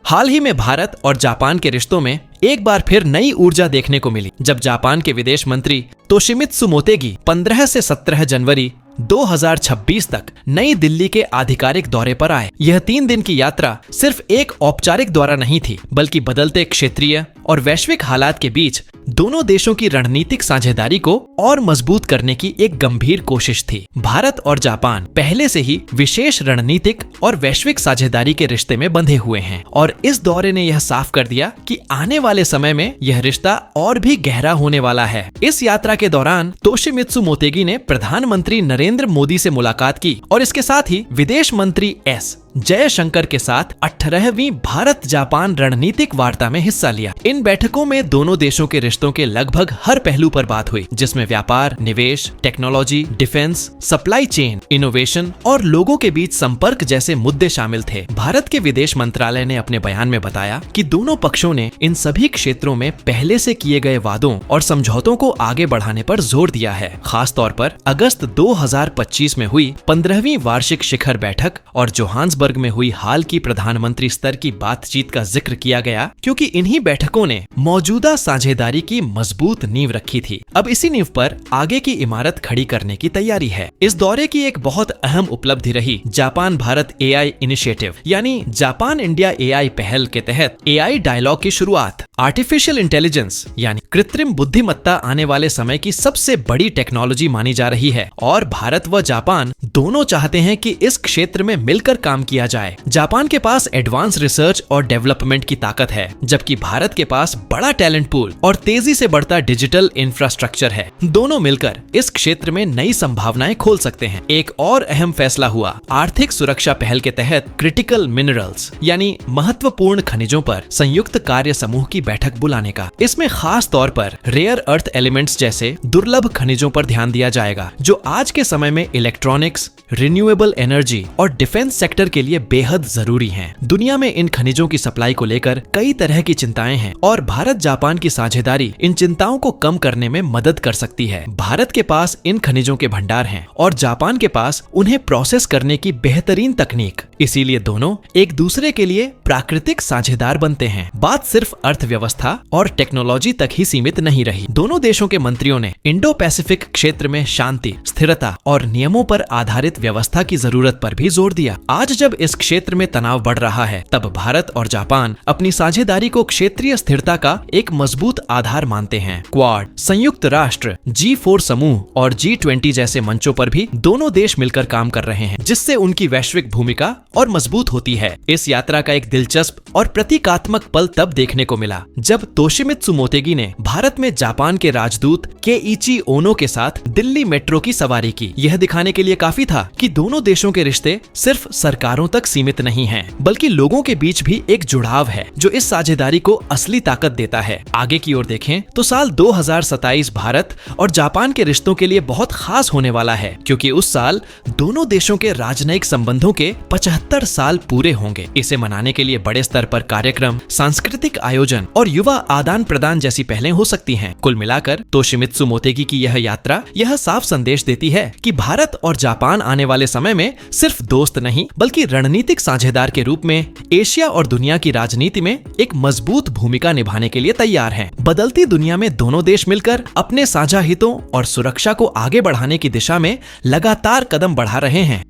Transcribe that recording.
हाल ही में भारत और जापान के रिश्तों में एक बार फिर नई ऊर्जा देखने को मिली जब जापान के विदेश मंत्री तोशिमित्सु मोतेगी 15 से 17 जनवरी 2026 तक नई दिल्ली के आधिकारिक दौरे पर आए। यह 3 दिन की यात्रा सिर्फ एक औपचारिक दौरा नहीं थी, बल्कि बदलते क्षेत्रीय और वैश्विक हालात के बीच दोनों देशों की रणनीतिक साझेदारी को और मजबूत करने की एक गंभीर कोशिश थी। भारत और जापान पहले से ही विशेष रणनीतिक और वैश्विक साझेदारी के रिश्ते में बंधे हुए हैं और इस दौरे ने यह साफ कर दिया कि आने वाले समय में यह रिश्ता और भी गहरा होने वाला है। इस यात्रा के दौरान तोशिमित्सु मोतेगी ने प्रधानमंत्री नरेंद्र मोदी से मुलाकात की और इसके साथ ही विदेश मंत्री एस जयशंकर के साथ 18वीं भारत जापान रणनीतिक वार्ता में हिस्सा लिया। इन बैठकों में दोनों देशों के रिश्तों के लगभग हर पहलू पर बात हुई, जिसमें व्यापार, निवेश, technology, defence, supply chain, innovation और लोगों के बीच संपर्क जैसे मुद्दे शामिल थे। भारत के विदेश मंत्रालय ने अपने बयान में बताया कि दोनों पक्षों ने इन सभी क्षेत्रों में पहले से किए गए वादों और समझौतों को आगे बढ़ाने पर जोर दिया है। खास तौर पर अगस्त 2025 में हुई 15वीं वार्षिक शिखर बैठक और जोहान्सबर्ग में हुई हाल की प्रधानमंत्री स्तर की बातचीत का जिक्र किया गया, क्योंकि इन्हीं बैठकों ने मौजूदा साझेदारी की मजबूत नींव रखी थी। अब इसी नींव पर आगे की इमारत खड़ी करने की तैयारी है। इस दौरे की एक बहुत अहम उपलब्धि रही जापान भारत एआई इनिशिएटिव, यानी जापान इंडिया एआई पहल के तहत एआई डायलॉग की शुरुआत। आर्टिफिशियल इंटेलिजेंस यानी कृत्रिम बुद्धिमत्ता आने वाले समय की सबसे बड़ी टेक्नोलॉजी मानी जा रही है और भारत व जापान दोनों चाहते हैं कि इस क्षेत्र में मिलकर काम किया जाए। जापान के पास एडवांस रिसर्च और डेवलपमेंट की ताकत है, जबकि भारत के पास बड़ा टैलेंट पूल और तेजी से बढ़ता डिजिटल इंफ्रास्ट्रक्चर है। दोनों मिलकर इस क्षेत्र में नई संभावनाएं खोल सकते हैं। एक और अहम फैसला हुआ आर्थिक सुरक्षा पहल के तहत क्रिटिकल मिनरल्स यानी महत्वपूर्ण खनिजों पर संयुक्त कार्य समूह की बैठक बुलाने का। इसमें खास तौर पर रेयर अर्थ एलिमेंट्स जैसे दुर्लभ खनिजों पर ध्यान दिया जाएगा, जो आज के समय में इलेक्ट्रॉनिक्स, रिन्यूएबल एनर्जी और डिफेंस सेक्टर के लिए बेहद जरूरी हैं। दुनिया में इन खनिजों की सप्लाई को लेकर कई तरह की चिंताएं हैं और भारत जापान की साझेदारी इन चिंताओं को कम करने में मदद कर सकती है। भारत के पास इन खनिजों के भंडार हैं और जापान के पास उन्हें प्रोसेस करने की बेहतरीन तकनीक, इसीलिए दोनों एक दूसरे के लिए प्राकृतिक साझेदार बनते हैं। बात सिर्फ अर्थव्यवस्था और टेक्नोलॉजी तक ही सीमित नहीं रही। दोनों देशों के मंत्रियों ने इंडो पैसिफिक क्षेत्र में शांति, स्थिरता और नियमों पर आधारित व्यवस्था की जरूरत पर भी जोर दिया। आज जब इस क्षेत्र में तनाव बढ़ रहा है, तब भारत और जापान अपनी साझेदारी को क्षेत्रीय स्थिरता का एक मजबूत आधार मानते हैं। क्वाड, संयुक्त राष्ट्र, G4 समूह और G20 जैसे मंचों पर भी दोनों देश मिलकर काम कर रहे हैं, जिससे उनकी वैश्विक भूमिका और मजबूत होती है। इस यात्रा का एक दिलचस्प और प्रतीकात्मक पल तब देखने को मिला जब तोशिमित्सु मोतेगी ने भारत में जापान के राजदूत केइची ओनो के साथ दिल्ली मेट्रो की सवारी की। यह दिखाने के लिए काफी था कि दोनों देशों के रिश्ते सिर्फ सरकारों तक सीमित नहीं हैं, बल्कि लोगों के बीच भी एक जुड़ाव है जो इस साझेदारी को असली ताकत देता है। आगे की ओर देखें तो साल 2027 भारत और जापान के रिश्तों के लिए बहुत खास होने वाला है, क्योंकि उस साल दोनों देशों के राजनयिक संबंधों के 75 साल पूरे होंगे। इसे मनाने के लिए बड़े स्तर पर कार्यक्रम, सांस्कृतिक आयोजन और युवा आदान प्रदान जैसी पहलें हो सकती हैं। कुल मिलाकर तोशिमित्सु मोतेगी की यह यात्रा यह साफ संदेश देती है कि भारत और जापान आने वाले समय में सिर्फ दोस्त नहीं, बल्कि रणनीतिक साझेदार के रूप में एशिया और दुनिया की राजनीति में एक मजबूत भूमिका निभाने के लिए तैयार हैं। बदलती दुनिया में दोनों देश मिलकर अपने साझा हितों और सुरक्षा को आगे बढ़ाने की दिशा में लगातार कदम बढ़ा रहे हैं।